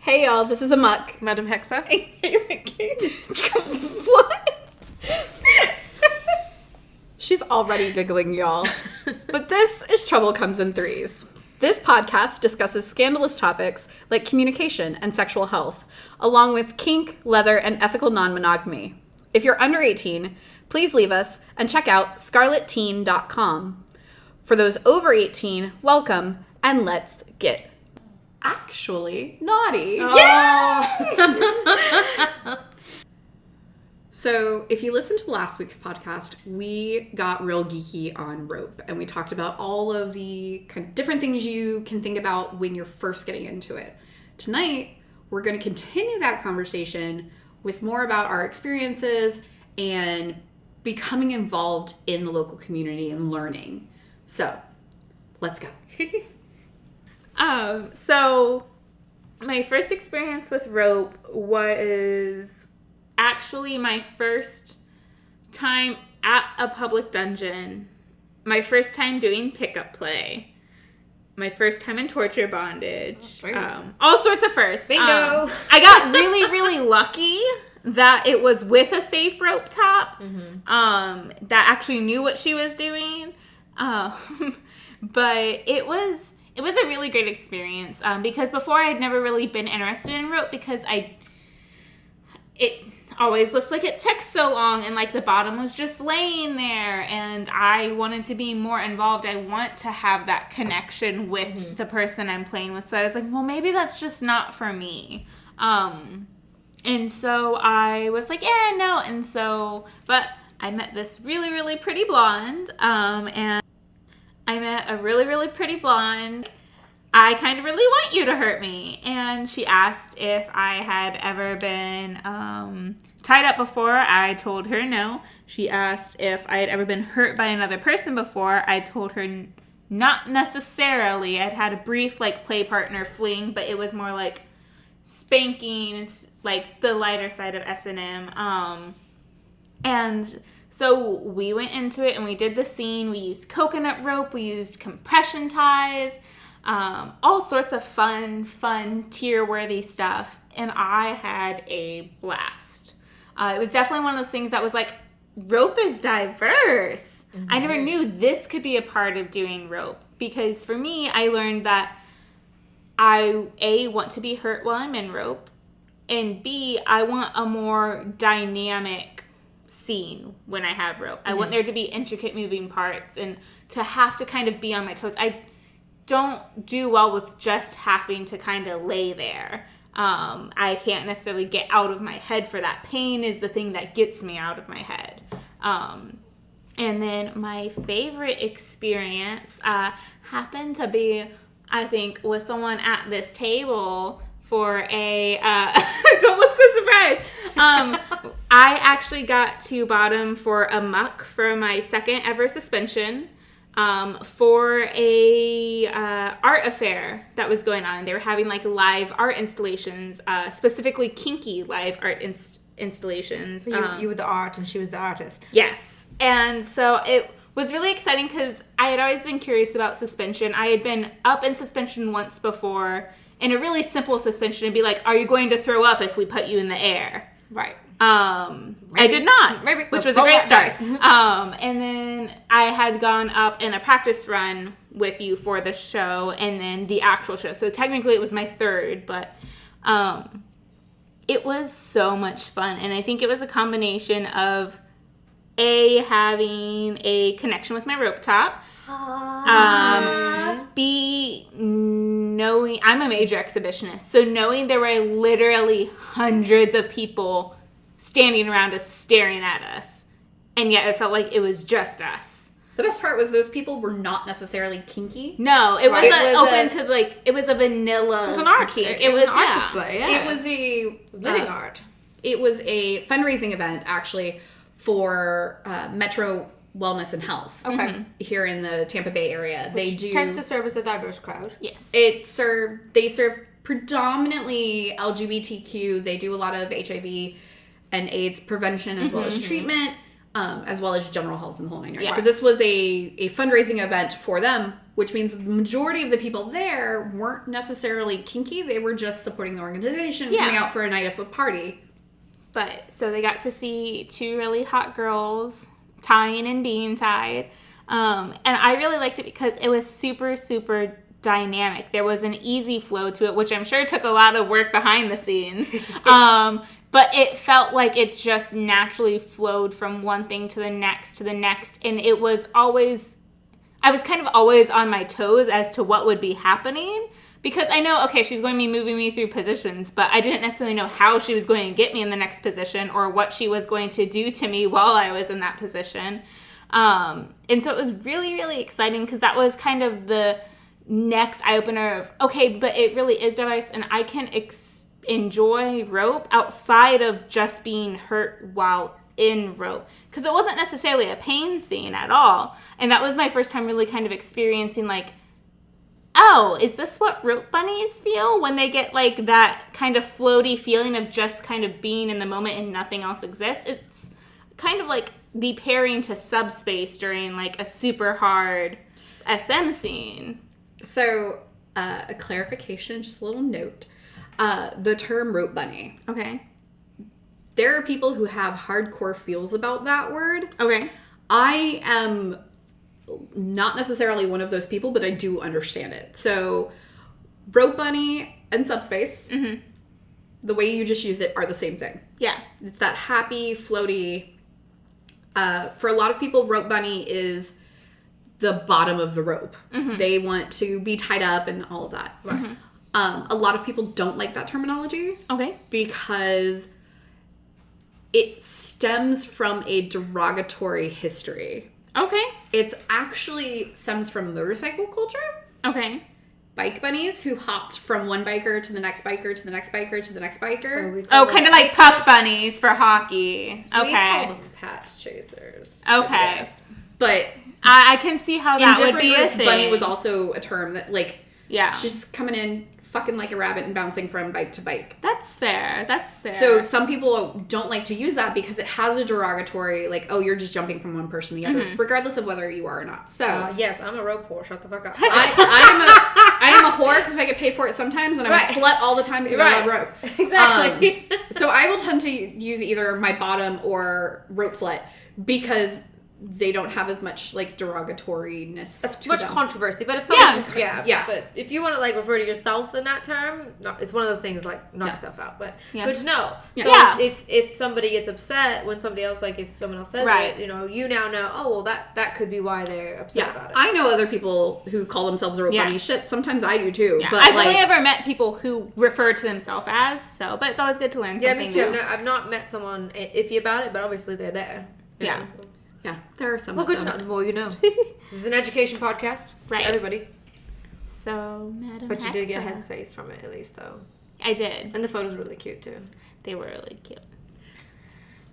Hey y'all, this is Aemok. Madam Hexe. What? She's already giggling, y'all. But this is Trouble Comes in Threes. This podcast discusses scandalous topics like communication and sexual health, along with kink, leather, and ethical non-monogamy. If you're under 18, please leave us and check out scarletteen.com. For those over 18, welcome, and let's get actually naughty. Oh. So if you listened to last week's podcast, we got real geeky on rope, and we talked about all of the kind of different things you can think about when you're first getting into it. Tonight, we're going to continue that conversation with more about our experiences and becoming involved in the local community and learning. So, let's go. So my first experience with rope was actually my first time at a public dungeon, my first time doing pickup play, my first time in torture bondage, all sorts of firsts. Bingo! I got really, really lucky that it was with a safe rope top, that actually knew what she was doing. But it was a really great experience, because before I had never really been interested in rope because it always looked like it took so long and like the bottom was just laying there, and I wanted to be more involved. I want to have that connection with the person I'm playing with. So I was like, well, maybe that's just not for me. And so I was like, no. And so, but I met this really, really pretty blonde, and I met a really, really pretty blonde. I kind of really want you to hurt me. And she asked if I had ever been tied up before. I told her no. She asked if I had ever been hurt by another person before. I told her not necessarily. I'd had a brief play partner fling, but it was more like spanking, like the lighter side of S&M. And so we went into it and we did the scene. We used coconut rope. We used compression ties. All sorts of fun, tier-worthy stuff. And I had a blast. It was definitely one of those things that was like, rope is diverse. Mm-hmm. I never knew this could be a part of doing rope. Because for me, I learned that I, A, want to be hurt while I'm in rope. And B, I want a more dynamic scene when I have rope. I want there to be intricate moving parts and to have to kind of be on my toes. I don't do well with just having to kind of lay there. I can't necessarily get out of my head for that. Pain is the thing that gets me out of my head. And then my favorite experience happened to be, I think, with someone at this table for a, don't look so surprised. I actually got to bottom for aemok for my second ever suspension, for a art affair that was going on. They were having live art installations, specifically kinky live art installations. So you were the art and she was the artist. Yes. And so it was really exciting because I had always been curious about suspension. I had been up in suspension once before. In a really simple suspension, it'd be like, are you going to throw up if we put you in the air? Right. I did not, which was a great start. And then I had gone up in a practice run with you for the show and then the actual show. So technically it was my third, but it was so much fun. And I think it was a combination of A, having a connection with my rope top, B, knowing I'm a major exhibitionist, so knowing there were literally hundreds of people standing around us staring at us, and yet it felt like it was just us. The best part was those people were not necessarily kinky. No, it wasn't open to it was a vanilla. It was an art kink. It was an art display. Yeah. It was a living art. It was a fundraising event actually for Metro Wellness and Health. Okay. Here in the Tampa Bay area. Which tends to serve as a diverse crowd. Yes. They serve predominantly LGBTQ. They do a lot of HIV and AIDS prevention as well as treatment. as well as general health and the whole nine yards. Yeah. So this was a fundraising event for them, which means the majority of the people there weren't necessarily kinky. They were just supporting the organization, coming out for a night of a party. But so they got to see two really hot girls tying and being tied. And I really liked it because it was super, super dynamic. There was an easy flow to it, which I'm sure took a lot of work behind the scenes. But it felt like it just naturally flowed from one thing to the next to the next. And it was always, I was kind of always on my toes as to what would be happening. Because I know, okay, she's going to be moving me through positions, but I didn't necessarily know how she was going to get me in the next position or what she was going to do to me while I was in that position. And so it was really, really exciting because that was kind of the next eye-opener of, okay, but it really is diverse and I can enjoy rope outside of just being hurt while in rope. Because it wasn't necessarily a pain scene at all. And that was my first time really kind of experiencing like, oh, is this what rope bunnies feel when they get like that kind of floaty feeling of just kind of being in the moment and nothing else exists? It's kind of like the pairing to subspace during like a super hard SM scene. So, a clarification, just a little note. The term rope bunny. Okay. There are people who have hardcore feels about that word. Okay. I am not necessarily one of those people, but I do understand it. So, rope bunny and subspace, the way you just use it are the same thing. Yeah. It's that happy, floaty. For a lot of people, rope bunny is the bottom of the rope. They want to be tied up and all of that. Right. A lot of people don't like that terminology. Okay. Because it stems from a derogatory history. Okay. It's actually stems from motorcycle culture. Okay. Bike bunnies who hopped from one biker to the next biker to the next biker to the next biker. Oh, kind of like puck bunnies for hockey. Okay. We call them patch chasers. Okay. Yes. But I can see how that would be a groups, thing. bunny was also a term that, like, yeah, she's just coming in fucking like a rabbit and bouncing from bike to bike. That's fair. That's fair. So some people don't like to use that because it has a derogatory, like, oh, you're just jumping from one person to the other, regardless of whether you are or not. So yes, I'm a rope whore. Shut the fuck up. I am a whore because I get paid for it sometimes, and I'm a slut all the time because I love rope. Exactly. So I will tend to use either my bottom or rope slut because they don't have as much like derogatoriness to much them. Controversy, but if someone, Yeah. but if you want to like refer to yourself in that term, no, it's one of those things like knock yourself out. But good to know. Yeah. So Yeah. if somebody gets upset when somebody else, like if someone else says it, you know, you now know. Oh well, that could be why they're upset about it. I know other people who call themselves rope bunny. Shit, sometimes I do too. Yeah. But I've like, only ever met people who refer to themselves as so, but it's always good to learn Yeah, something me too. new. I've not met someone iffy about it, but obviously they're there. You know? yeah, there are some. Well, of good to them. know. The more you know. This is an education podcast. Right. Everybody. So, Madam But you did get Hexe. headspace from it, at least, though. I did. And the photos were really cute, too. They were really cute.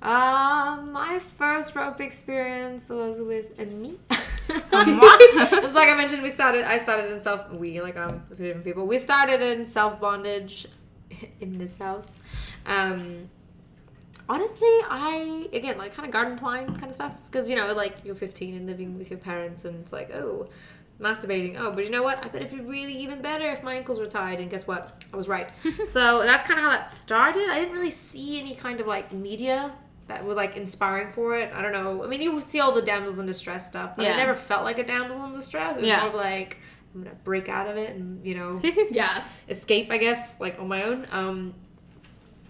My first rope experience was with me. It's like I mentioned, I started in two different people. We started in self-bondage in this house. Honestly, again, like kind of garden twine kind of stuff. Because, you know, like you're 15 and living with your parents and it's like, oh, masturbating. Oh, but you know what? I bet it'd be really even better if my ankles were tied. And guess what? I was right. So that's kind of how that started. I didn't really see any kind of like media that was like inspiring for it. I don't know. I mean, you see all the damsels in distress stuff, but I never felt like a damsel in distress. It was more of like, I'm going to break out of it and, you know, escape, I guess, like on my own.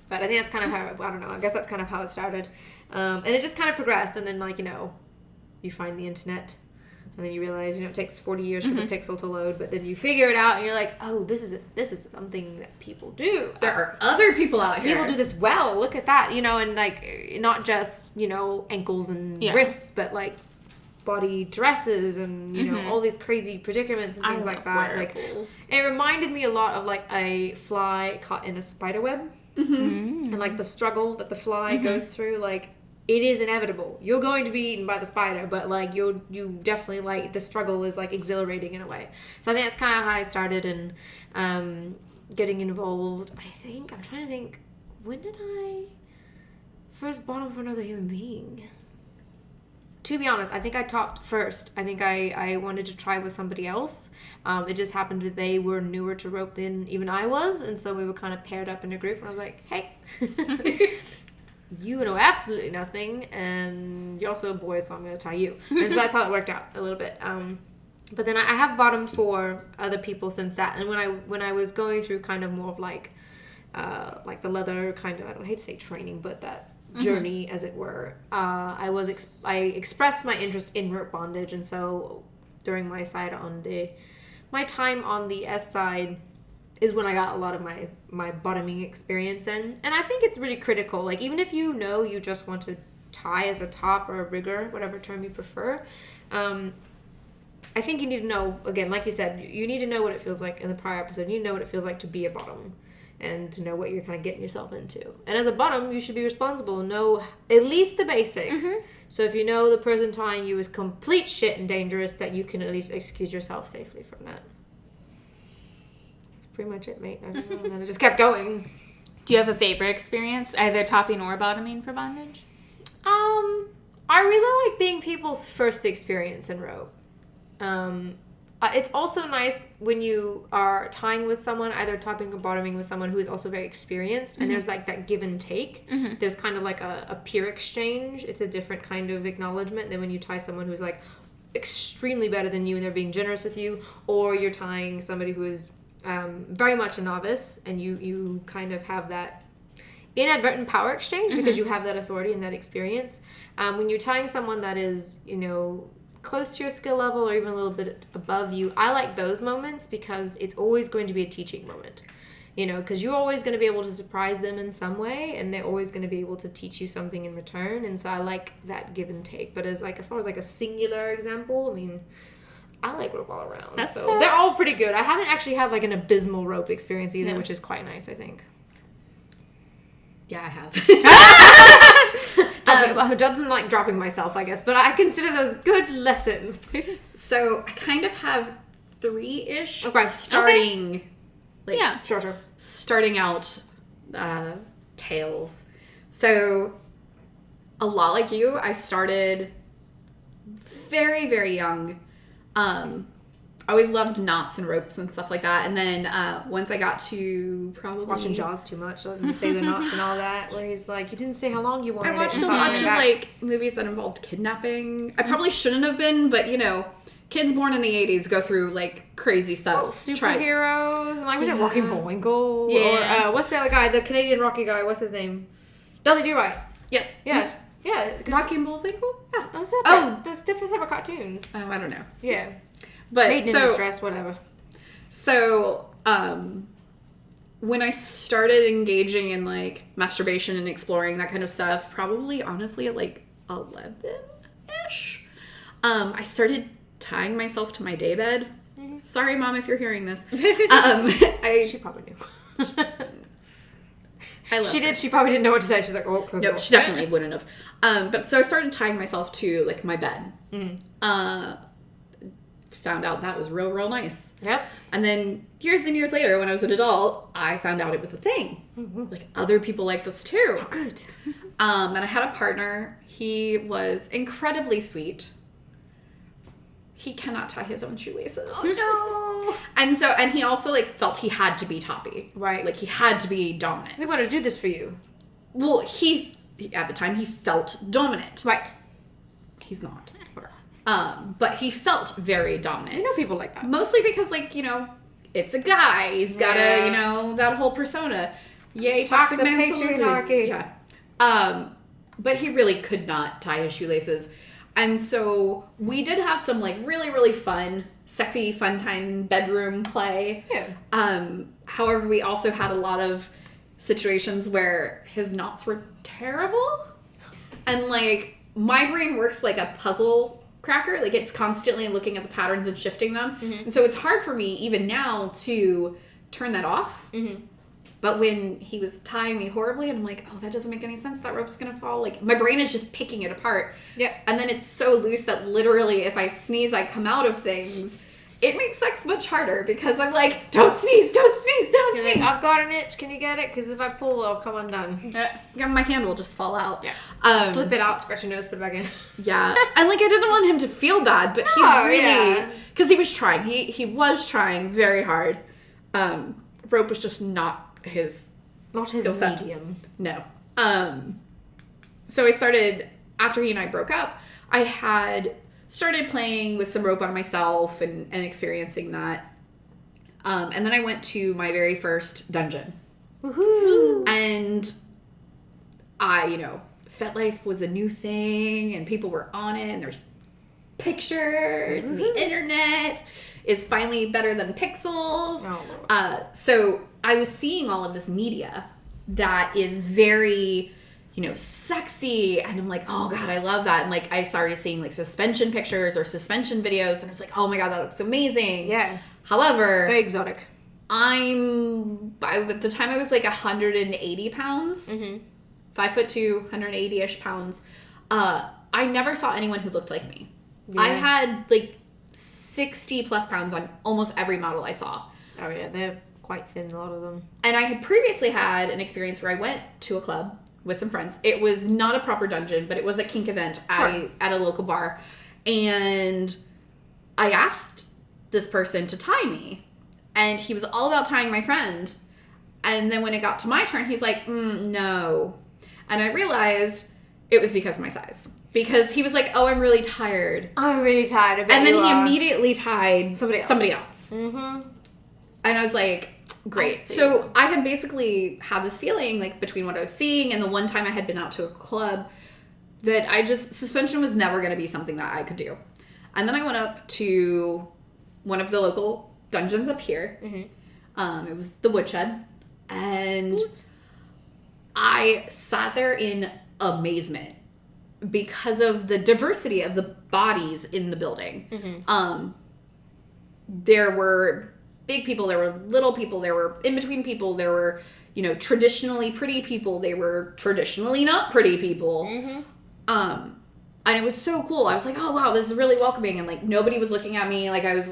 But I think that's kind of how, I don't know, I guess that's kind of how it started. And it just kind of progressed. And then, like, you know, you find the internet. And then you realize, you know, it takes 40 years for the pixel to load. But then you figure it out and you're like, oh, this is something that people do. There are other people out here. People do this well. Look at that. You know, and, like, not just, you know, ankles and wrists, but, like, body dresses and, you know, all these crazy predicaments and things like that. Like, it reminded me a lot of, like, a fly caught in a spider web. And like the struggle that the fly goes through, like it is inevitable. You're going to be eaten by the spider, but like you definitely like the struggle is like exhilarating in a way. So I think that's kind of how I started and getting involved. I'm trying to think, when did I first bottom for another human being? to be honest, I think I topped first. I think I wanted to try with somebody else. It just happened that they were newer to rope than even I was, and so we were kind of paired up in a group, and I was like, hey, you know absolutely nothing, and you're also a boy, so I'm going to tie you. And so that's how it worked out a little bit. But then I have bottomed for other people since that, and when I was going through kind of more of like the leather kind of, I don't hate to say training, but that journey, as it were, I expressed my interest in rope bondage, and so during my time on the S side is when I got a lot of my bottoming experience in, and I think it's really critical. Like, even if you know you just want to tie as a top or a rigger, whatever term you prefer, I think you need to know, again, like you said, you need to know what it feels like. In the prior episode, you need to know what it feels like to be a bottom, and to know what you're kind of getting yourself into. And as a bottom, you should be responsible, know at least the basics. So if you know the person tying you is complete shit and dangerous, that you can at least excuse yourself safely from that. That's pretty much it, mate. I don't know. And then I just kept going. Do you have a favorite experience, either topping or bottoming for bondage? I really like being people's first experience in rope. It's also nice when you are tying with someone, either topping or bottoming with someone who is also very experienced, and there's like that give and take. There's kind of like a peer exchange. It's a different kind of acknowledgement than when you tie someone who's like extremely better than you and they're being generous with you, or you're tying somebody who is very much a novice, and you kind of have that inadvertent power exchange because you have that authority and that experience. When you're tying someone that is, close to your skill level or even a little bit above you, I like those moments because it's always going to be a teaching moment, because you're always going to be able to surprise them in some way, and they're always going to be able to teach you something in return. And so I like that give and take. But as far as like a singular example, I mean, I like rope all around. That's so fair. They're all pretty good. I haven't actually had like an abysmal rope experience either, which is quite nice, I think. Yeah, I have. Other than like dropping myself, I guess, but I consider those good lessons. So I kind of have 3-ish Okay. starting out tales. So a lot like you, I started very, very young. I always loved knots and ropes and stuff like that. And then once I got to probably... Watching Jaws too much, so I didn't say the knots and all that, where he's like, you didn't say how long you wanted I watched it. a bunch of like movies that involved kidnapping. I probably shouldn't have been, but kids born in the 80s go through like crazy stuff. Superheroes. And like, was it Rocky Bullwinkle? Yeah. Or what's the other guy, the Canadian Rocky guy, what's his name? Dudley Do-Right. Yeah. Yeah. Yeah. Rocky and Bullwinkle? Yeah, that's separate. Oh. There's different type of cartoons. Oh, I don't know. Yeah. But Maiden in Distress, whatever. So, when I started engaging in like masturbation and exploring that kind of stuff, probably honestly at like 11-ish, I started tying myself to my daybed. Sorry, Mom, if you're hearing this. She probably knew. I love She her. did. She probably didn't know what to say. She's like, oh, close No, the she definitely wouldn't have. But so I started tying myself to like my bed. Found out that was real, real nice. Yep. And then years and years later, when I was an adult, I found out it was a thing. Like other people like this too. Oh, good. And I had a partner. He was incredibly sweet. He cannot tie his own shoelaces. Oh, no. And he also like felt he had to be toppy. Right. Like he had to be dominant. They want to do this for you. Well, he at the time he felt dominant. Right. He's not. But he felt very dominant. I know people like that. Mostly because, like, it's a guy. He's got that whole persona. Yay, toxic the masculinity. patriarchy. Yeah. But he really could not tie his shoelaces. And so we did have some, like, really, really fun, sexy, fun time bedroom play. Yeah. However, we also had a lot of situations where his knots were terrible. And, like, my brain works like a puzzle cracker. Like, it's constantly looking at the patterns and shifting them. And so it's hard for me, even now, to turn that off. But when he was tying me horribly, and I'm like, oh, that doesn't make any sense. That rope's going to fall. Like, my brain is just picking it apart. Yeah. And then it's so loose that literally if I sneeze, I come out of things. it makes sex much harder because I'm like, don't sneeze, don't sneeze, don't You're sneeze. like, I've got an itch. Can you get it? Because if I pull, I'll come undone. Yeah, my hand will just fall out. Yeah. Slip it out, scratch your nose, put it back in. Yeah. And like, I didn't want him to feel bad, but he really, because he was trying. He was trying very hard. Rope was just not his skill set. Medium. No. So I started, after he and I broke up, I had started playing with some rope on myself and experiencing that. And then I went to my very first dungeon. Woohoo! And FetLife was a new thing and people were on it and there's pictures and the internet is finally better than pixels. So I was seeing all of this media that is very, sexy. And I'm like, oh God, I love that. And like, I started seeing like suspension pictures or suspension videos and I was like, oh my God, that looks amazing. Yeah. However, Very exotic. at the time I was like 180 pounds, 5'2", 180-ish pounds. I never saw anyone who looked like me. Yeah. I had like 60 plus pounds on almost every model I saw. Oh yeah, they're quite thin, a lot of them. And I had previously had an experience where I went to a club with some friends. It was not a proper dungeon, but it was a kink event at a local bar. And I asked this person to tie me. And he was all about tying my friend. And then when it got to my turn, he's like, no. And I realized it was because of my size. Because he was like, oh, I'm really tired. I'm really tired. And then he immediately tied Somebody else. Mm-hmm. And I was like, great. So I had basically had this feeling like between what I was seeing and the one time I had been out to a club that suspension was never going to be something that I could do. And then I went up to one of the local dungeons up here. Mm-hmm. It was the Woodshed. And I sat there in amazement because of the diversity of the bodies in the building. Mm-hmm. There were big people, there were little people, there were in-between people, there were, traditionally pretty people, they were traditionally not pretty people. Mm-hmm. And it was so cool. I was like, oh wow, this is really welcoming. And like, nobody was looking at me like I was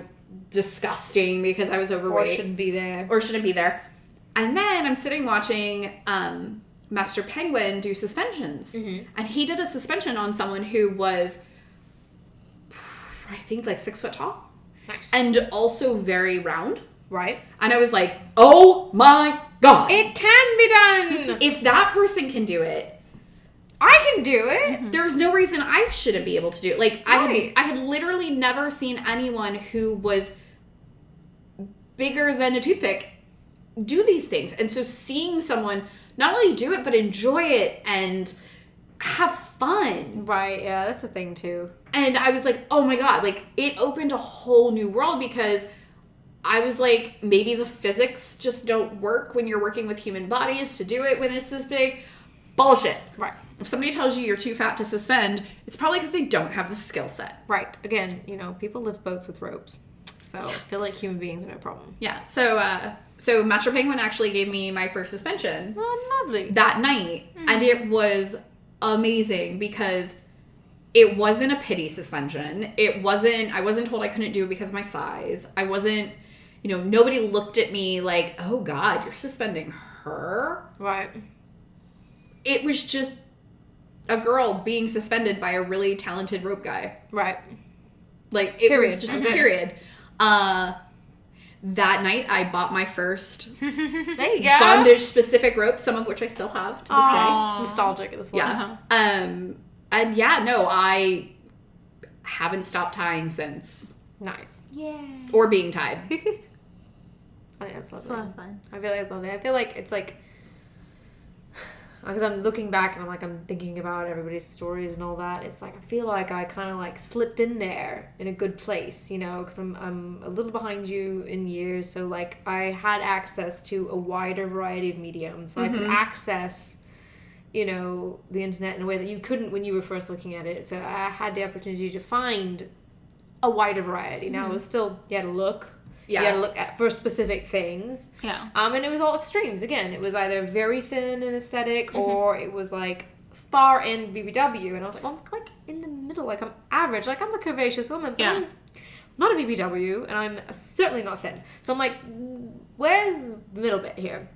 disgusting because I was overweight. Or shouldn't be there. And then I'm sitting watching Master Penguin do suspensions. Mm-hmm. And he did a suspension on someone who was, I think, like 6 foot tall. Nice. And also very round. Right. And I was like, oh my God. It can be done. If that person can do it, I can do it. Mm-hmm. There's no reason I shouldn't be able to do it. Like, Right. I had literally never seen anyone who was bigger than a toothpick do these things. And so seeing someone not only do it, but enjoy it and have fun. Right, yeah, that's the thing too. And I was like, oh my God, like it opened a whole new world because I was like, maybe the physics just don't work when you're working with human bodies to do it when it's this big. Bullshit. Right. If somebody tells you you're too fat to suspend, it's probably because they don't have the skill set. Right. Again, people lift boats with ropes. So I feel like human beings are no problem. Yeah. So Master Penguin actually gave me my first suspension. Oh, lovely. That night. Mm-hmm. And it was amazing because it wasn't a pity suspension. I wasn't told I couldn't do it because of my size. I wasn't, nobody looked at me like, oh God, you're suspending her. Right. It was just a girl being suspended by a really talented rope guy. Right. Like, it was just a period. That night, I bought my first there you go. bondage-specific ropes, some of which I still have to this day. It's nostalgic at this point. Yeah. And yeah, no, I haven't stopped tying since. Nice. Yeah. Or being tied. I think that's lovely. It's a lot of fun. I feel like it's lovely. I feel like it's like, because I'm looking back and I'm thinking about everybody's stories and all that. It's like, I feel like I kind of like slipped in there in a good place, because I'm a little behind you in years. So like I had access to a wider variety of mediums. So I could access, the internet in a way that you couldn't when you were first looking at it. So I had the opportunity to find a wider variety. Now it was still, you had to look. Yeah. You had to look at for specific things. Yeah. And it was all extremes. Again, it was either very thin and aesthetic or it was like far end BBW. And I was like, well, I'm like in the middle. Like I'm average. Like I'm a curvaceous woman. But I'm not a BBW, and I'm certainly not thin. So I'm like, where's the middle bit here?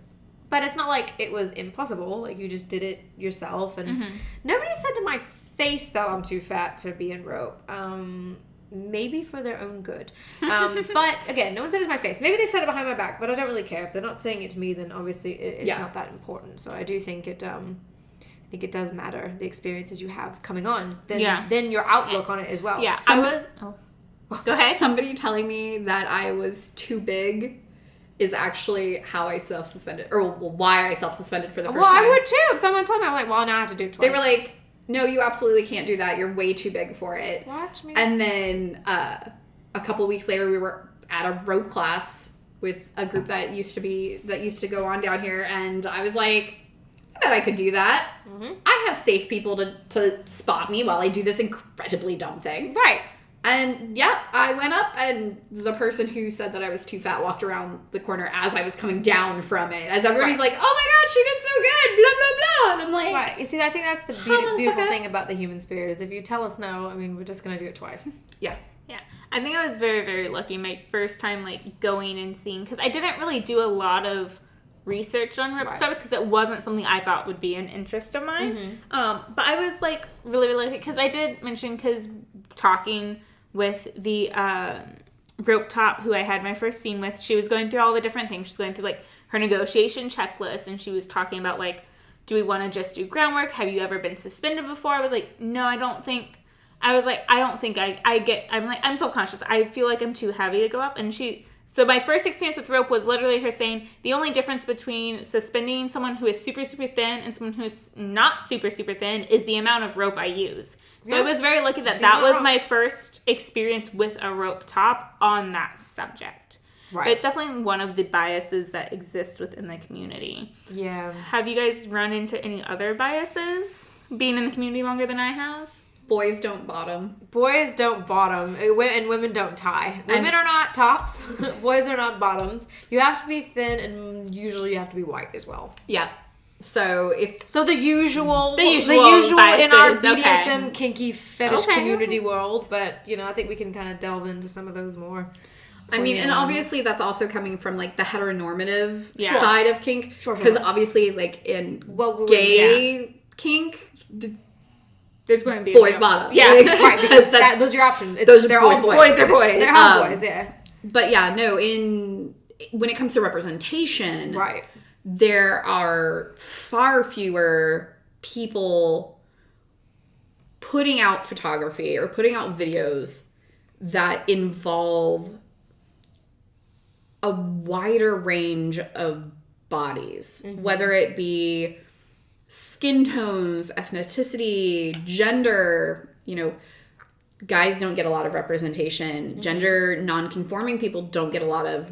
But it's not like it was impossible. Like, you just did it yourself. And nobody said to my face that I'm too fat to be in rope. Maybe for their own good. But, again, no one said it to my face. Maybe they said it behind my back, but I don't really care. If they're not saying it to me, then obviously it's not that important. So I do think it... I think it does matter, the experiences you have coming on. Then your outlook on it as well. Yeah, Go ahead. Somebody telling me that I was too big is actually how I self-suspended, or why I self-suspended for the first time. Well, I would too. If someone told me, I'm like, well, now I have to do it twice. They were like, no, you absolutely can't do that. You're way too big for it. Watch me. And then a couple weeks later, we were at a rope class with a group that used to go on down here, and I was like, I bet I could do that. Mm-hmm. I have safe people to spot me while I do this incredibly dumb thing. Right. And I went up, and the person who said that I was too fat walked around the corner as I was coming down from it. As everybody's like, oh my god, she did so good, blah, blah, blah. And I'm like... Right. You see, I think that's the beautiful thing about the human spirit, is if you tell us no, I mean, we're just going to do it twice. Yeah. Yeah. I think I was very, very lucky my first time, like, going and seeing... Because I didn't really do a lot of research on rope stuff, because it wasn't something I thought would be an interest of mine. Mm-hmm. But I was, like, really, really lucky, because I did mention, because talking... with the rope top who I had my first scene with, she was going through all the different things. She's going through, like, her negotiation checklist, and she was talking about, like, do we want to just do groundwork? Have you ever been suspended before? I was like, no, I don't think... I was like, I don't think I'm self-conscious. I feel like I'm too heavy to go up. And so my first experience with rope was literally her saying the only difference between suspending someone who is super, super thin and someone who is not super, super thin is the amount of rope I use. So I was very lucky that was my first experience with a rope top on that subject. Right. But it's definitely one of the biases that exist within the community. Yeah. Have you guys run into any other biases being in the community longer than I have? Boys don't bottom. Boys don't bottom. And women don't tie. Women are not tops. Boys are not bottoms. You have to be thin, and usually you have to be white as well. Yeah. So the usual biases, in our BDSM kinky fetish community world, but I think we can kind of delve into some of those more. I mean, and obviously that's also coming from like the heteronormative side of kink, because obviously like in gay kink, there's going to be boys bottom, right? Because those are your options. They're all boys. They're boys. They're all boys. Yeah. But when it comes to representation, right. There are far fewer people putting out photography or putting out videos that involve a wider range of bodies, whether it be skin tones, ethnicity, gender. Guys don't get a lot of representation. Gender non-conforming people don't get a lot of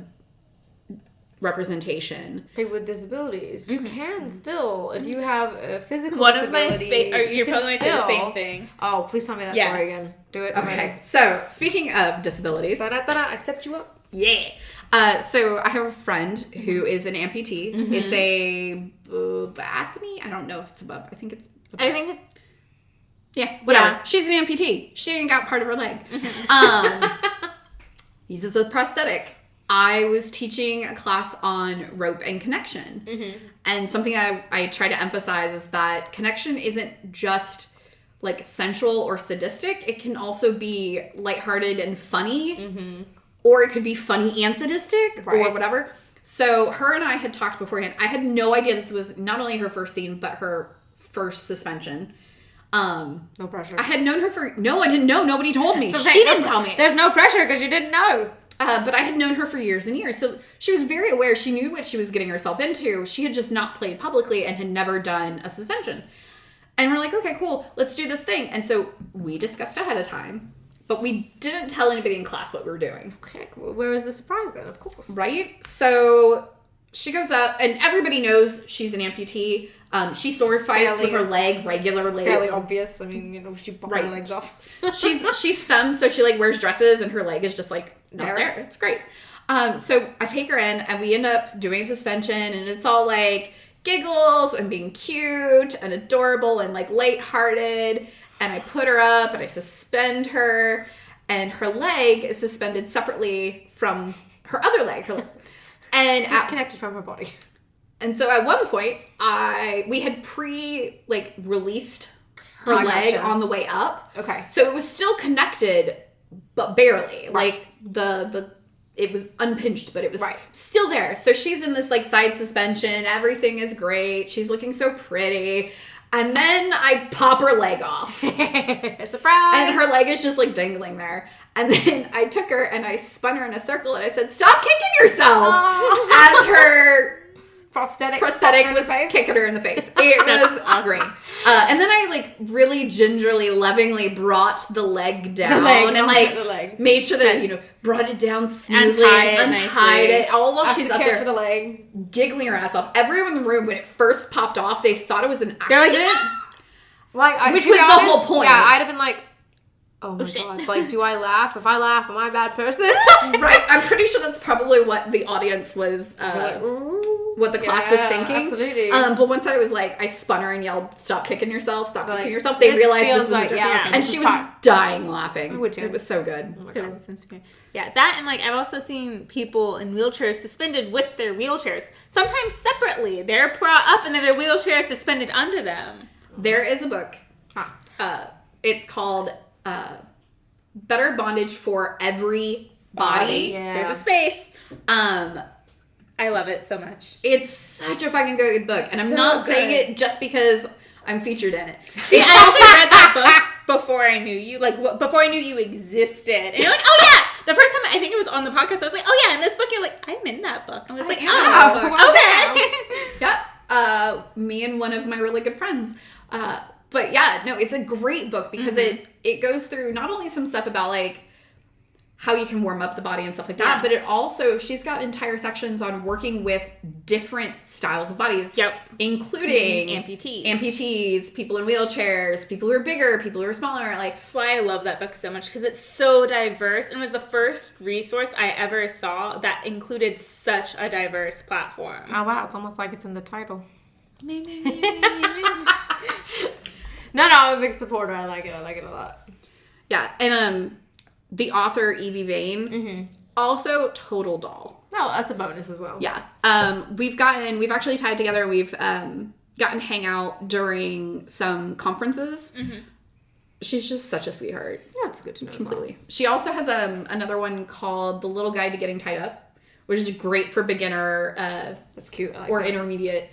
representation. People with disabilities, you can still, if you have a physical one disability, of my you're probably going to do the same thing. Oh, please tell me that story again. Do it. Okay. So speaking of disabilities, I set you up. Yeah. So I have a friend who is an amputee. Mm-hmm. It's a bathomy. I don't know if it's above. I think it's. Yeah. Whatever. Yeah. She's an amputee. She ain't got part of her leg. Uses a prosthetic. I was teaching a class on rope and connection. Mm-hmm. And something I try to emphasize is that connection isn't just like sensual or sadistic. It can also be lighthearted and funny. Mm-hmm. Or it could be funny and sadistic or whatever. So her and I had talked beforehand. I had no idea this was not only her first scene, but her first suspension. No pressure. I had known her No, I didn't know. Nobody told me. She didn't tell me. There's no pressure because you didn't know. But I had known her for years and years. So she was very aware. She knew what she was getting herself into. She had just not played publicly and had never done a suspension. And we're like, okay, cool. Let's do this thing. And so we discussed ahead of time. But we didn't tell anybody in class what we were doing. Okay, well, where was the surprise then? Of course. Right? So she goes up, and everybody knows she's an amputee. She sword fights with her leg regularly. It's fairly obvious. I mean, she bought her legs off. she's femme, so she like wears dresses, and her leg is just like not there. It's great. So I take her in, and we end up doing suspension, and it's all like giggles and being cute and adorable and like lighthearted. And I put her up and I suspend her. and her leg is suspended separately from her other leg. And disconnected from her body. And so at one point, we had released her leg on the way up. Okay. So it was still connected, but barely. Right. Like it was unpinched, but it was still there. So she's in this like side suspension. Everything is great. She's looking so pretty. And then I pop her leg off. Surprise! And her leg is just like dangling there. And then I took her and I spun her in a circle and I said, "Stop kicking yourself!" As her prosthetic was kicking her in the face. It was great. And then I like really gingerly, lovingly brought the leg down and made sure that, brought it down smoothly, untied it. All while she's up there for the leg, giggling her ass off. Everyone in the room, when it first popped off, they thought it was an accident. Which was the whole point. Yeah, I'd have been like, oh my god, like, do I laugh? If I laugh, am I a bad person? Right. I'm pretty sure that's probably what the audience was, what the class was thinking. Absolutely. But once I was like, I spun her and yelled, "Stop kicking yourself, stop kicking yourself," they realized this was a joke. And she was dying laughing. I would too. It was so good. Yeah, that and like I've also seen people in wheelchairs suspended with their wheelchairs. Sometimes separately. They're brought up and then their wheelchair is suspended under them. There is a book. It's called Better Bondage for Every Body. Yeah. There's a space. I love it so much. It's such a fucking good book. And I'm not saying it just because I'm featured in it. See, I actually read that book before I knew you. Like, before I knew you existed. And you're like, oh yeah! The first time, I think it was on the podcast, I was like, oh yeah, in this book, you're like, I'm in that book. I was like, oh, okay. Yep. Me and one of my really good friends. But yeah, no, it's a great book because it goes through not only some stuff about like how you can warm up the body and stuff like that, but it also, she's got entire sections on working with different styles of bodies, including amputees, people in wheelchairs, people who are bigger, people who are smaller. Like, that's why I love that book so much, because it's so diverse and was the first resource I ever saw that included such a diverse platform. Oh wow, it's almost like it's in the title. No, I'm a big supporter. I like it a lot. Yeah, and the author Evie Vane, also total doll. Oh, that's a bonus as well. Yeah. We've actually tied together. We've gotten hangout during some conferences. She's just such a sweetheart. Yeah, it's good to know. Completely. She also has another one called The Little Guide to Getting Tied Up, which is great for beginner. That's cute. I like or that. Intermediate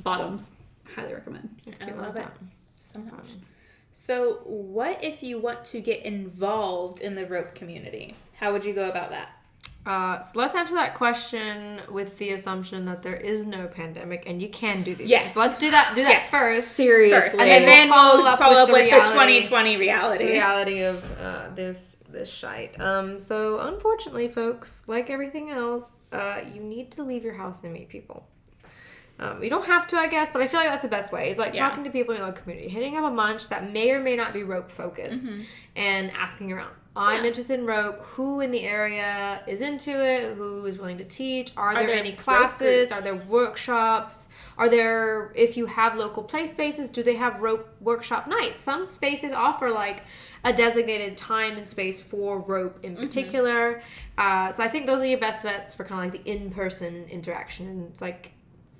bottoms. Highly recommend. That's cute. I love it so much. So what if you want to get involved in the rope community? How would you go about that? So let's answer that question with the assumption that there is no pandemic and you can do these things. So let's do that first. Seriously. And then we'll follow up with the 2020 reality. The reality of this shite. So unfortunately, folks, like everything else, you need to leave your house and meet people. You don't have to, I guess, but I feel like that's the best way. It's like talking to people in your community, hitting up a munch that may or may not be rope focused, and asking around. I'm interested in rope. Who in the area is into it? Who is willing to teach? Are there any classes? Are there workshops? Are there, if you have local play spaces, do they have rope workshop nights? Some spaces offer like a designated time and space for rope in particular. So I think those are your best bets for kind of like the in-person interaction. And it's like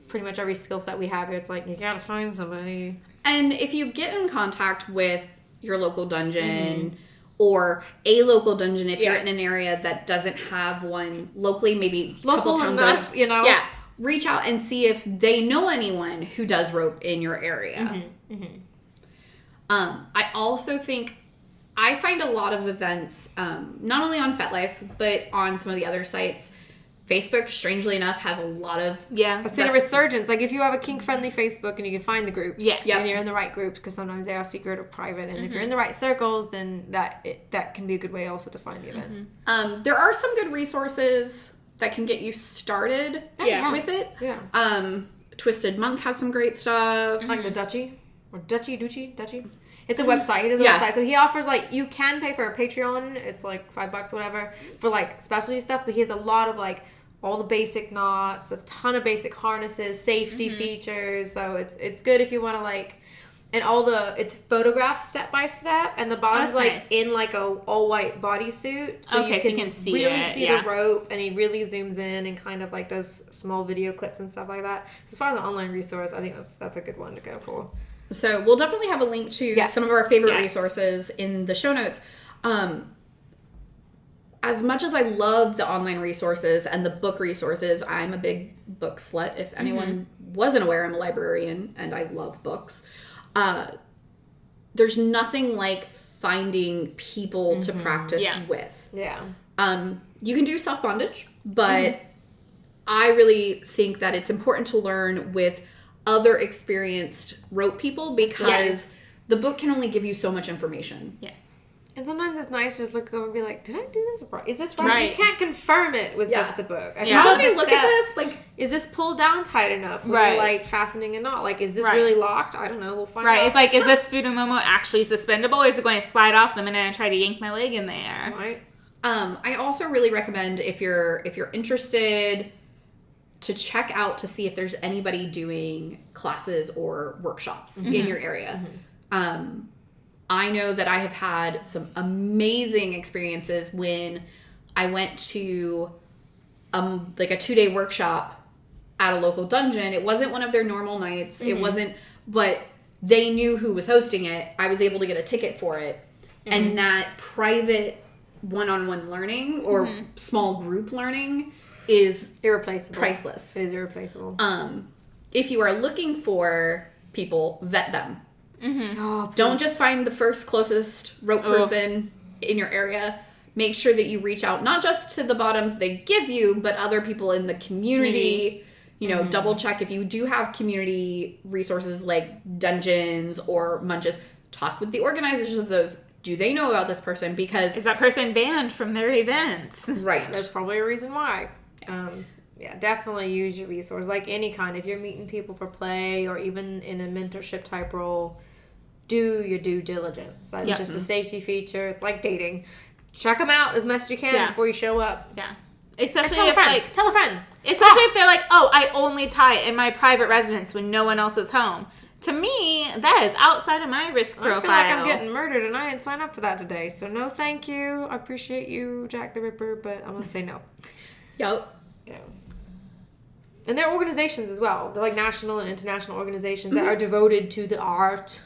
pretty much every skill set we have here, it's like you gotta find somebody. And if you get in contact with your local dungeon or a local dungeon, if you're in an area that doesn't have one locally, maybe a couple towns enough, off, reach out and see if they know anyone who does rope in your area. I also think I find a lot of events, not only on FetLife, but on some of the other sites. Facebook, strangely enough, has a lot of... It's in a resurgence. Like, if you have a kink-friendly Facebook and you can find the groups, and you're in the right groups, because sometimes they are secret or private, and if you're in the right circles, then that can be a good way also to find the events. There are some good resources that can get you started with it. Twisted Monk has some great stuff. Like the Dutchie, or Dutchie. It's a website. He does a website. So he offers, like, you can pay for a Patreon. It's like $5 or whatever for, like, specialty stuff. But he has a lot of, like, all the basic knots, a ton of basic harnesses, safety features. So it's good if you want to, like, and it's photographed step by step, and the bottom's like nice. in like a all white bodysuit, so Okay, you so can, you can see really it, see yeah. the rope, and he really zooms in and kind of like does small video clips and stuff like that. So as far as an online resource, I think that's a good one to go for. So we'll definitely have a link to some of our favorite resources in the show notes. As much as I love the online resources and the book resources, I'm a big book slut. If anyone wasn't aware, I'm a librarian and I love books. There's nothing like finding people to practice with. Yeah. You can do self-bondage, but I really think that it's important to learn with other experienced rope people because the book can only give you so much information. Yes. And sometimes it's nice to just look over and be like, did I do this right? Is this right? Right. You can't confirm it with just the book. Can somebody look at this? Like, is this pulled down tight enough? When you're like fastening a knot? Like, is this really locked? I don't know. We'll find out. It's like, is this Futomomo actually suspendable, or is it going to slide off the minute I try to yank my leg in there? Right. I also really recommend if you're interested to check out to see if there's anybody doing classes or workshops in your area. I know that I have had some amazing experiences when I went to like a 2-day workshop at a local dungeon. It wasn't one of their normal nights. It wasn't, but they knew who was hosting it. I was able to get a ticket for it. And that private one-on-one learning or small group learning is irreplaceable. Priceless. It is irreplaceable. If you are looking for people, vet them. Oh, don't just find the first closest rope person in your area. Make sure that you reach out not just to the bottoms they give you, but other people in the community. You know, double check if you do have community resources like dungeons or munches. Talk with the organizers of those. Do they know about this person? Because is that person banned from their events? Right. There's probably a reason why. Yeah, definitely use your resource. Like any kind. If you're meeting people for play or even in a mentorship type role, do your due diligence. That's just a safety feature. It's like dating. Check them out as much as you can before you show up. Yeah. Especially tell if a friend. like Tell a friend. Especially if they're like, oh, I only tie in my private residence when no one else is home. To me, that is outside of my risk profile. I feel like I'm getting murdered and I didn't sign up for that today. So no thank you. I appreciate you, Jack the Ripper, but I'm going to say no. Yep. Yeah. And there are organizations as well. They're like national and international organizations that are devoted to the art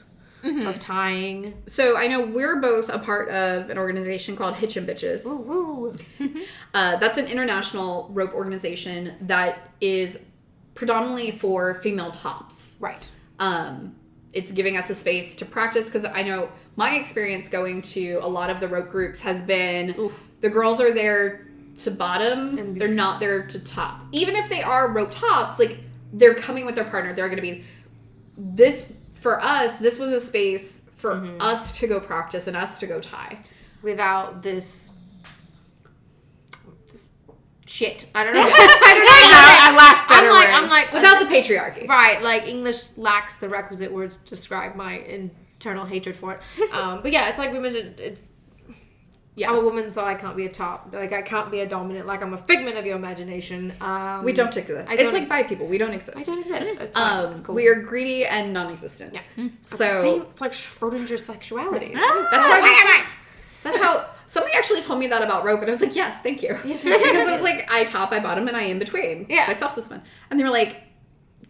of tying. So I know we're both a part of an organization called Hitch and Bitches. Woo. That's an international rope organization that is predominantly for female tops. Right. It's giving us a space to practice because I know my experience going to a lot of the rope groups has been the girls are there to bottom and they're not there to top. Even if they are rope tops, like they're coming with their partner, they're going to be this. For us, this was a space for us to go practice and us to go tie. Without this shit. I don't know. I lack better words. I'm like, without the patriarchy. Right, like English lacks the requisite words to describe my internal hatred for it. But yeah, it's like we mentioned, I'm a woman, so I can't be a top. Like, I can't be a dominant. Like, I'm a figment of your imagination. We don't exist. It's like bi people. We don't exist. I don't exist. It's fine. It's cool. We are greedy and non-existent. Yeah. So it's like Schrodinger's sexuality. That's how somebody actually told me that about rope, and I was like, yes, thank you. Because I was like, I top, I bottom, and I in between. Yeah. I self-suspend. And they were like,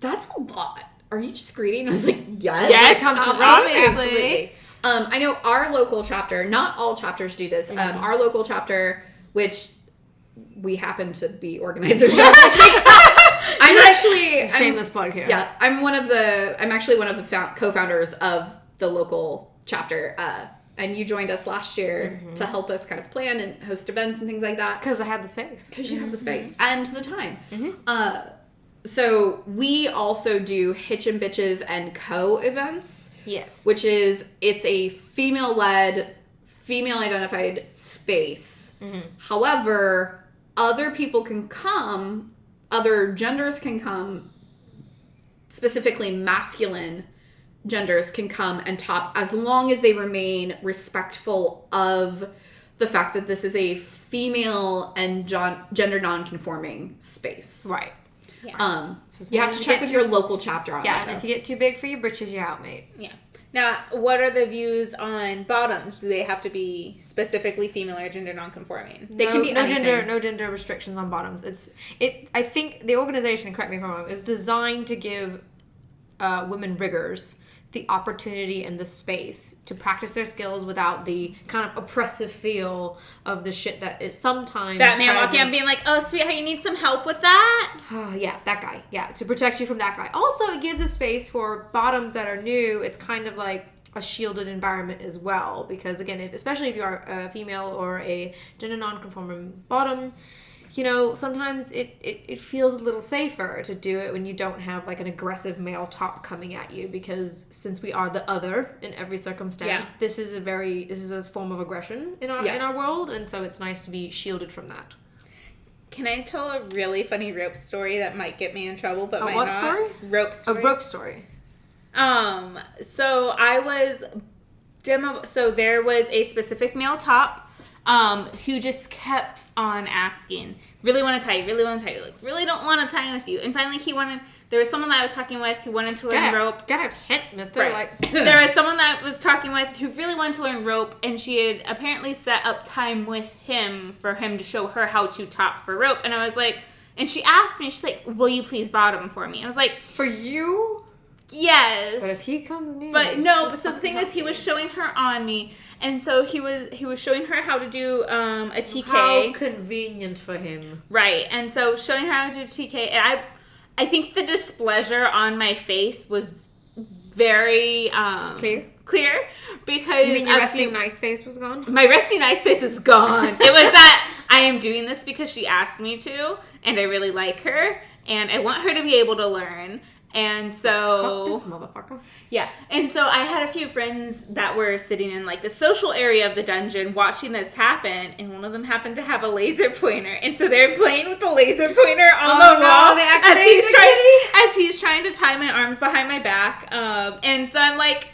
that's a lot. Are you just greedy? And I was like, yes. Yes, absolutely. I know our local chapter, not all chapters do this, our local chapter, which we happen to be organizers of. I'm actually... Shameless plug here. Yeah, I'm actually one of the co-founders of the local chapter, and you joined us last year to help us kind of plan and host events and things like that. Because I had the space. Because you have the space and the time. So we also do Hitch and Bitches and Co events. Yes. Which is, it's a female-led, female-identified space. However, other people can come, other genders can come, specifically masculine genders can come and top as long as they remain respectful of the fact that this is a female and gender non-conforming space. Right. Yeah. You have to check with your local chapter on that. Yeah, and if you get too big for your britches, you're out, mate. Yeah. Now, what are the views on bottoms? Do they have to be specifically female or gender nonconforming? They can be no gender restrictions on bottoms. I think the organization, correct me if I'm wrong, is designed to give women riggers the opportunity and the space to practice their skills without the kind of oppressive feel of the shit that is sometimes that man walking up being like, oh, sweetheart, you need some help with that? Yeah, that guy. Yeah, to protect you from that guy. Also, it gives a space for bottoms that are new. It's kind of like a shielded environment as well. Because, again, especially if you are a female or a gender non-conforming bottom, you know, sometimes it feels a little safer to do it when you don't have like an aggressive male top coming at you, because since we are the other in every circumstance, this is a form of aggression in our world, and so it's nice to be shielded from that. Can I tell a really funny rope story that might get me in trouble, but might what not? Story? Rope story. A rope story. So I was so there was a specific male top who just kept on asking, really want to tie you, like, really don't want to tie with you. And finally there was someone that I was talking with who wanted to learn rope. Get a hint, mister. Right. Like, there was someone that I was talking with who really wanted to learn rope, and she had apparently set up time with him for him to show her how to top for rope. And I was like, and she asked me, she's like, will you please bottom for me? I was like, for you? Yes. But if he comes near, but no. But so the thing is, he was showing her on me, and so he was showing her how to do a TK. How convenient for him, right? And so showing her how to do TK, and I think the displeasure on my face was very clear because you mean your resting nice face was gone. My resting nice face is gone. It was that I am doing this because she asked me to, and I really like her, and I want her to be able to learn. And so... Fuck this motherfucker. Yeah. And so I had a few friends that were sitting in, like, the social area of the dungeon watching this happen, and one of them happened to have a laser pointer. And so they're playing with the laser pointer on the wall as he's trying to tie my arms behind my back. And so I'm, like,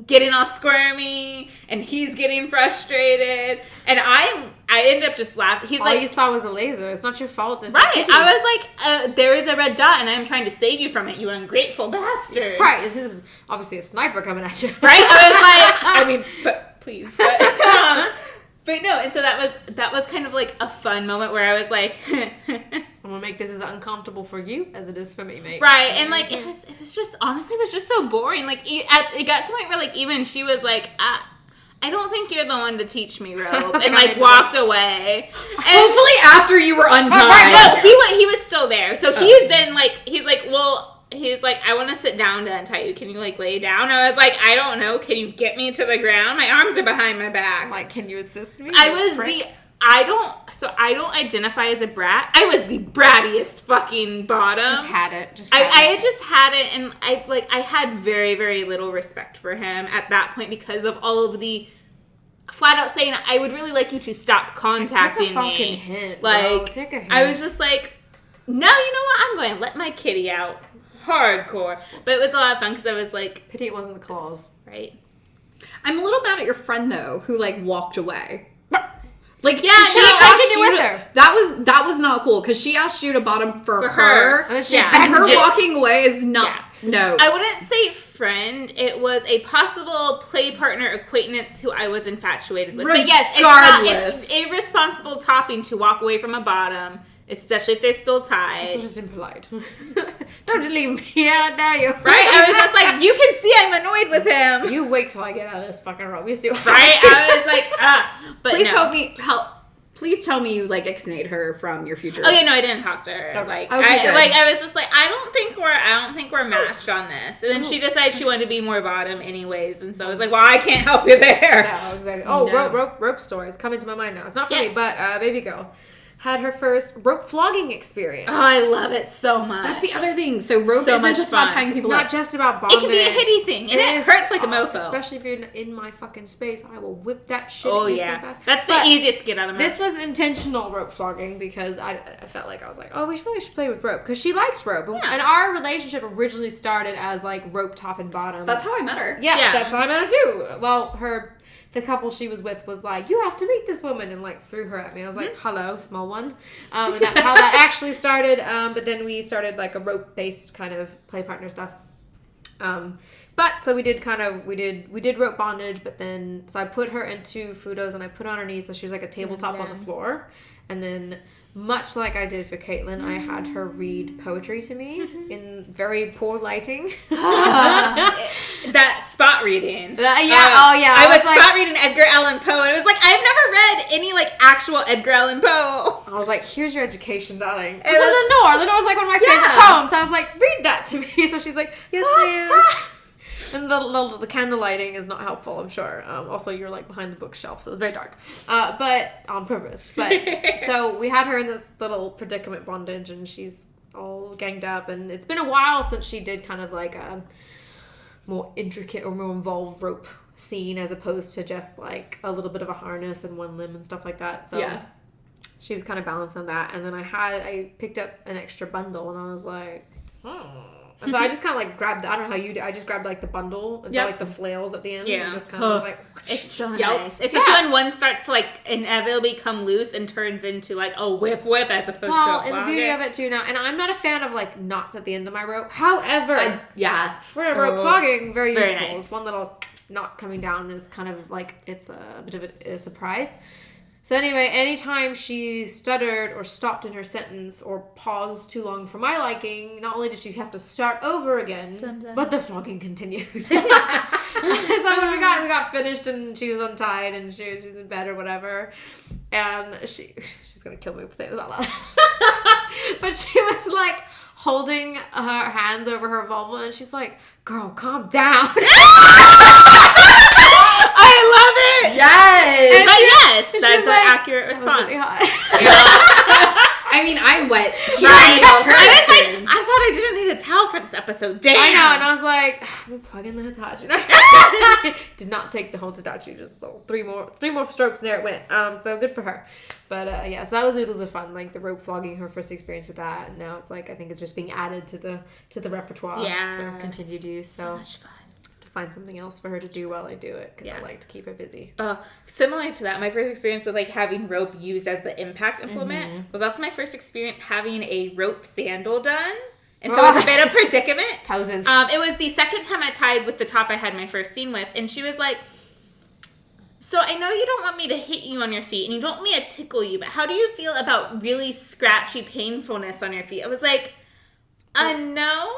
getting all squirmy, and he's getting frustrated, and I ended up just laughing. He's all like, you saw was a laser. It's not your fault. Right. I was like, there is a red dot, and I'm trying to save you from it, you ungrateful bastard. Right. This is obviously a sniper coming at you. Right. I was like, I mean, but please, but no. And so that was kind of like a fun moment where I was like, I'm gonna make this as uncomfortable for you as it is for me, mate. Right. And like it was just honestly, it was just so boring. Like it got to the point where like even she was like, I don't think you're the one to teach me rope, and like walked away. And hopefully after you were untied. Right, no, he was still there. So he's then like, he's like, I want to sit down to untie you. Can you like lay down? I was like, I don't know. Can you get me to the ground? My arms are behind my back. Like, can you assist me? I don't identify as a brat. I was the brattiest fucking bottom. I had just had it, and I had very, very little respect for him at that point because of all of the flat out saying, I would really like you to stop contacting take a fucking me. Hint, like, take a hint. I was just like, no, you know what? I'm going to let my kitty out. Hardcore. But it was a lot of fun because I was like, pity it wasn't the claws. Right. I'm a little mad at your friend though, who like walked away. Like, yeah, she asked you with to, her. that was not cool because she asked you to bottom for her. And her walking away is not. Yeah. No, I wouldn't say friend. It was a possible play partner acquaintance who I was infatuated with. But yes, it's irresponsible topping to walk away from a bottom, especially if they're still tied. So just impolite. Don't leave me out now, you. Right? I was just like, you can see I'm annoyed with him. You wait till I get out of this fucking rope. You see what right? I was like, but please please tell me you like ixnayed her from your future. Oh yeah, no, I didn't talk to her. Okay. I was just like, I don't think we're matched on this. And then she decided she wanted to be more bottom anyways, and so I was like, well, I can't help you there. Yeah, exactly. Oh, no. rope stories coming to my mind now. It's not for me, but baby girl had her first rope flogging experience. Oh, I love it so much. That's the other thing. So rope isn't just about tying people up. It's not just about bondage. It can be a hitty thing, and it hurts like a mofo. Especially if you're in my fucking space, I will whip that shit at you so fast. That's the easiest to get out of my This was intentional rope flogging because I felt like I was like, oh, we really should play with rope because she likes rope. Yeah. And our relationship originally started as like rope top and bottom. That's how I met her. Yeah, that's how I met her too. Well, the couple she was with was like, you have to meet this woman, and like threw her at me. I was like, hello, small one. And that's how that actually started. But then we started like a rope-based kind of play partner stuff. But so we did rope bondage, but then so I put her into Fudo's and I put her on her knees so she was like a tabletop on the floor, and then much like I did for Kaitlyn, I had her read poetry to me in very poor lighting. That spot reading. I was spot reading Edgar Allan Poe, and it was like, I've never read any like actual Edgar Allan Poe. I was like, here's your education, darling. It was Lenore was like one of my favorite poems. I was like, read that to me. So she's like, yes, ma'am. And the candle lighting is not helpful, I'm sure. Also, you're like behind the bookshelf, so it was very dark. But on purpose. But so we had her in this little predicament bondage, and she's all ganged up. And it's been a while since she did kind of like a more intricate or more involved rope scene, as opposed to just like a little bit of a harness and one limb and stuff like that. So she was kind of balanced on that. And then I picked up an extra bundle, and I was like, So I just kind of like grabbed, I don't know how you do, I just grabbed like the bundle and so like the flails at the end and just kind of like it's so nice. Especially when one starts to like inevitably come loose and turns into like a whip as opposed to a flogger. And the beauty of it too now, and I'm not a fan of like knots at the end of my rope. However, for a rope flogging, very useful. Nice. It's one little knot coming down is kind of like, it's a bit of a surprise. So anyway, anytime she stuttered or stopped in her sentence or paused too long for my liking, not only did she have to start over again, but the flogging continued. So when we got finished and she was untied and she was in bed or whatever, and she's gonna kill me for saying this out loud. But she was like holding her hands over her vulva and she's like, "Girl, calm down." I love it. Yes. But yes, that's an accurate response. That was really hot. I mean, I'm wet. Right. I thought I didn't need a towel for this episode. Damn. I know, and I was like, let me plug in the Hitachi. Did not take the whole Hitachi, just three more strokes, and there it went. So good for her. But so that was oodles of fun, like the rope flogging, her first experience with that, and now it's like I think it's just being added to the repertoire for continued use. So much fun. Find something else for her to do while I do it because I like to keep her busy. Similar to that, my first experience with like having rope used as the impact implement was also my first experience having a rope sandal done. And so it was a bit of predicament. Thousands. It was the second time I tied with the top I had my first scene with, and she was like, "So I know you don't want me to hit you on your feet and you don't want me to tickle you, but how do you feel about really scratchy painfulness on your feet?" I was like, unknown.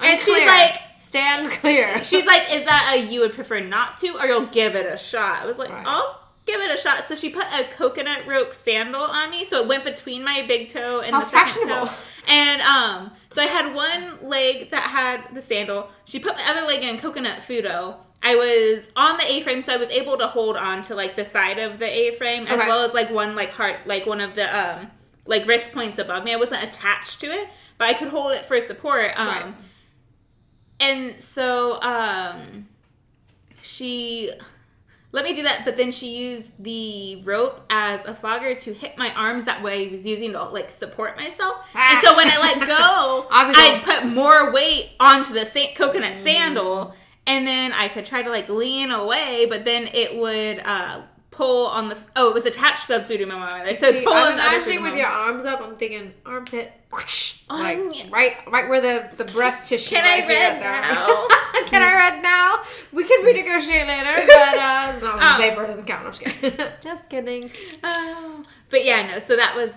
And she's like, stand clear. She's like, "Is that you would prefer not to, or you'll give it a shot?" I was like, I'll give it a shot. So she put a coconut rope sandal on me, so it went between my big toe and the second toe. And so I had one leg that had the sandal. She put my other leg in coconut Fudo. I was on the A-frame, so I was able to hold on to like the side of the A-frame as well as like one like heart, like one of the like wrist points above me. I wasn't attached to it, but I could hold it for support. And so she let me do that, but then she used the rope as a flogger to hit my arms. That way I was using to like support myself. And so when I let go, I'd put more weight onto the coconut sandal, and then I could try to like lean away, but then it would pull on the... Oh, it was attached to the Fudo Memo. So pull I'm imagining with your arms up, I'm thinking armpit. Like, right where the breast tissue. Can I read now? Can I read now? We can renegotiate later, but no, paper doesn't count. I'm just kidding. Just kidding. But yeah, no. So that was.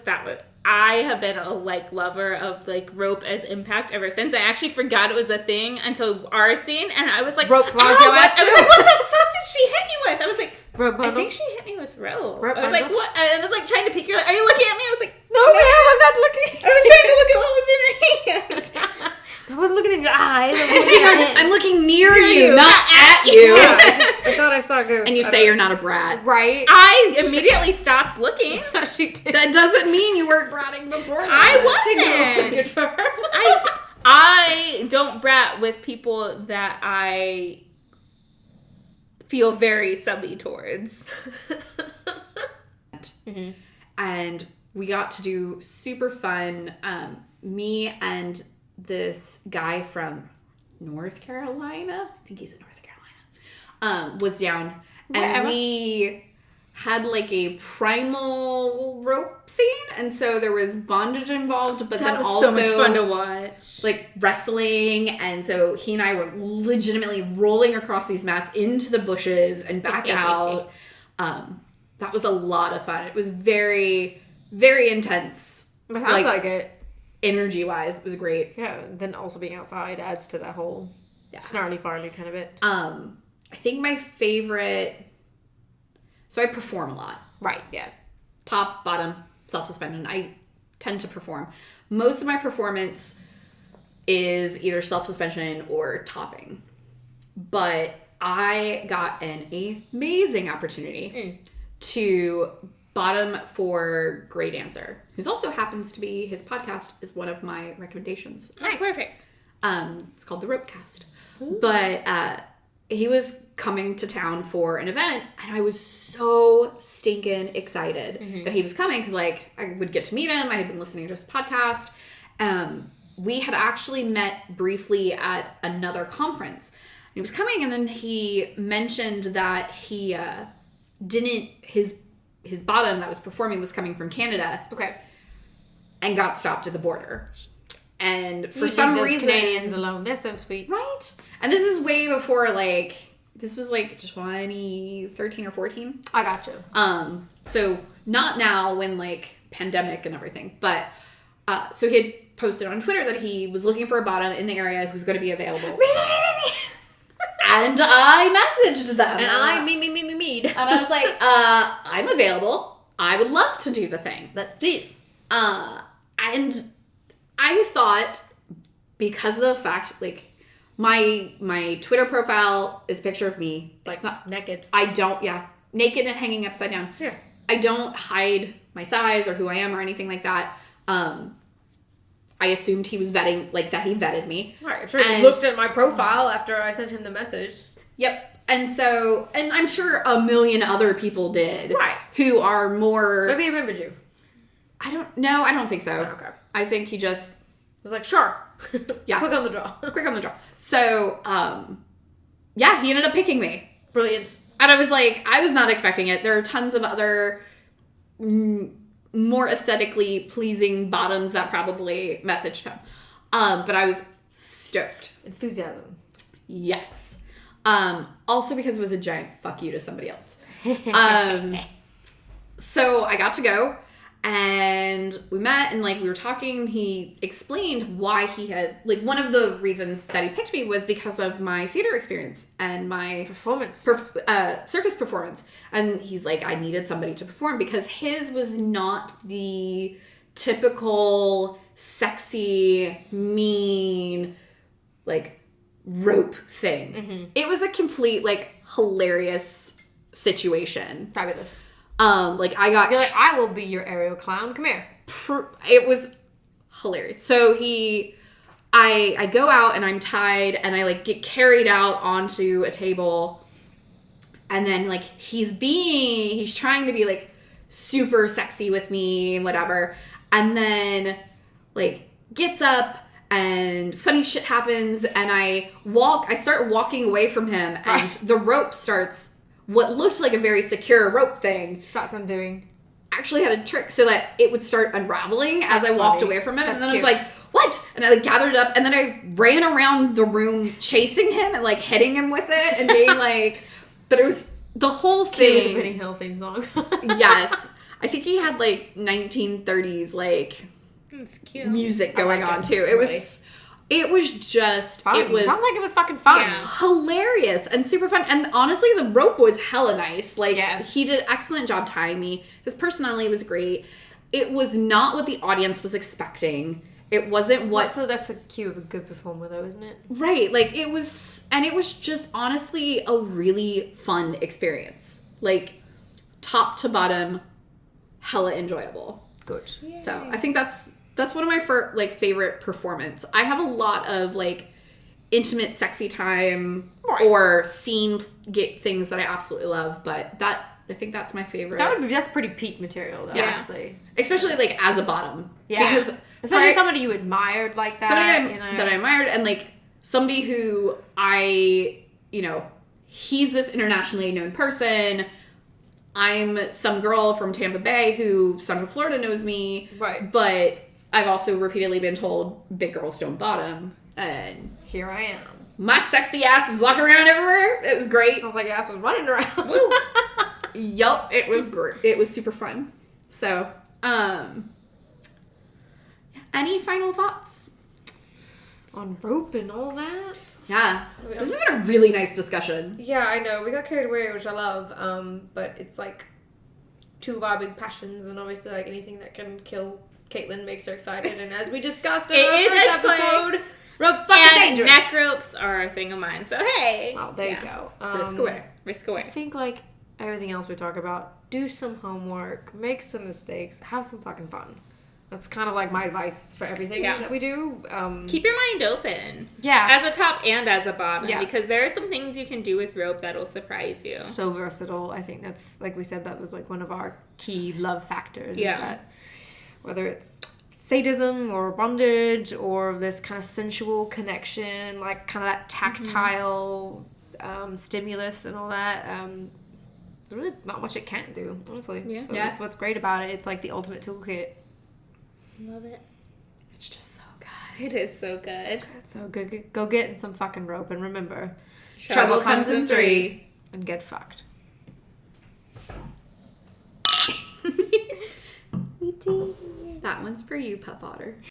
I have been a like lover of like rope as impact ever since. I actually forgot it was a thing until our scene, and I was like, rope flogged your ass too. I was like, what the fuck did she hit you with? I was like, rope I think she hit me with rope. I was like, what? I was like trying to peek. You're like, are you looking at me? I was like, no, ma'am, I'm not looking. I was trying to look at what was in your hand. I wasn't looking in your eyes. I'm looking near you, not at you. I thought I saw a ghost. And you say you're not a brat. Right? I immediately stopped looking. She did. That doesn't mean you weren't bratting before that. I wasn't. It's good for her. I don't brat with people that I feel very subby towards. And we got to do super fun. Me and this guy from North Carolina, I think he's in North Carolina, was down. And we had like a primal rope scene, and so there was bondage involved, but then also so much fun to watch. Like wrestling, and so he and I were legitimately rolling across these mats into the bushes and back out. That was a lot of fun. It was very, very intense. It sounds like it. Energy-wise, it was great. Yeah, then also being outside adds to that whole snarly farly kind of bit. I think my favorite... So I perform a lot. Right, yeah. Top, bottom, self-suspension. I tend to perform. Most of my performance is either self-suspension or topping. But I got an amazing opportunity to bottom for Grey Dancer, who's also happens to be, his podcast is one of my recommendations. Nice. Perfect. It's called The Ropecast. Ooh. But he was coming to town for an event, and I was so stinking excited that he was coming, because like I would get to meet him. I had been listening to his podcast. We had actually met briefly at another conference. He was coming, and then he mentioned that he his bottom that was performing was coming from Canada. Okay. And got stopped at the border. And for some reason... Canadians alone. They're so sweet. Right? And this is way before, like... This was, like, 2013 or 14. I got you. So, not now when, like, pandemic and everything. But, so he had posted on Twitter that he was looking for a bottom in the area who's going to be available. And I messaged them. And And I was like, I'm available. I would love to do the thing. Let's please. And I thought, because of the fact, like, my Twitter profile is a picture of me. Like, it's not naked. I don't, naked and hanging upside down. Yeah. I don't hide my size or who I am or anything like that. I assumed he was vetting, like, that he vetted me. Right. I'm sure he looked at my profile after I sent him the message. Yep. And so, and I'm sure a million other people did. Right. Who are more... Maybe he remembered you. I don't think so. Okay. I think he just... was like, sure. Yeah. Quick on the draw. Quick on the draw. So, yeah, he ended up picking me. Brilliant. And I was like, I was not expecting it. There are tons of other more aesthetically pleasing bottoms that probably messaged him. But I was stoked. Enthusiasm. Yes. Also because it was a giant fuck you to somebody else. So I got to go, and we met, and like we were talking, and he explained why he had, like, one of the reasons that he picked me was because of my theater experience and my performance, circus performance. And he's like, I needed somebody to perform, because his was not the typical sexy, mean, like, rope thing. Mm-hmm. It was a complete, like, hilarious situation. Fabulous. Like, I got... You're like, I will be your aerial clown. Come here. It was hilarious. So I go out, and I'm tied, and I, like, get carried out onto a table, and then, like, he's trying to be, like, super sexy with me and whatever, and then, like, gets up, and funny shit happens, and I start walking away from him, and the rope starts... What looked like a very secure rope thing starts undoing. Actually had a trick so that it would start unraveling as I walked away from him. That's and then cute. I was like, what? And I like gathered it up, and then I ran around the room chasing him and like hitting him with it and being like, but it was the whole thing. Cute Benny Hill theme song. Yes. I think he had like 1930s like music going on too. It was just fun. It was sounds like it was fucking fun. Hilarious and super fun. And honestly, the rope was hella nice. Like, he did an excellent job tying me. His personality was great. It was not what the audience was expecting. It wasn't what... So that's the cue of a good performer, though, isn't it? Right. Like, it was... And it was just, honestly, a really fun experience. Like, top to bottom, hella enjoyable. Good. Yay. So, I think that's one of my favorite performance. I have a lot of, like, intimate, sexy time or scene things that I absolutely love, but I think that's my favorite. That's pretty peak material, though, honestly. Especially, like, as a bottom. Yeah. Because especially somebody you admired like that. Somebody that I admired, and, like, somebody who he's this internationally known person. I'm some girl from Tampa Bay who Central Florida knows me. Right. But I've also repeatedly been told big girls don't bottom. And here I am. my sexy ass was walking around everywhere. It was great. Sounds like your ass was running around. Woo. Yup, it was great. It was super fun. So, any final thoughts? On rope and all that? Yeah. This has been a really nice discussion. Yeah, I know. We got carried away, which I love. But it's like two of our big passions, and obviously like anything that can kill Kaitlyn makes her excited. And as we discussed in our first episode, ropes fucking dangerous. Neck ropes are a thing of mine. So hey. Well, there you go. Risk away. Risk away. I think like everything else we talk about, do some homework, make some mistakes, have some fucking fun. That's kind of like my advice for everything that we do. Keep your mind open. Yeah. As a top and as a bottom. Yeah. Because there are some things you can do with rope that'll surprise you. So versatile. I think that's, like we said, that was like one of our key love factors. Yeah. Is that whether it's sadism or bondage or this kind of sensual connection, like kind of that tactile stimulus and all that, there's really not much it can't do, honestly. Yeah. So that's what's great about it. It's like the ultimate toolkit. Love it. It's just so good. It is so good. So go get in some fucking rope, and remember, Trouble comes in 3. and get fucked. That one's for you, Pup Otter.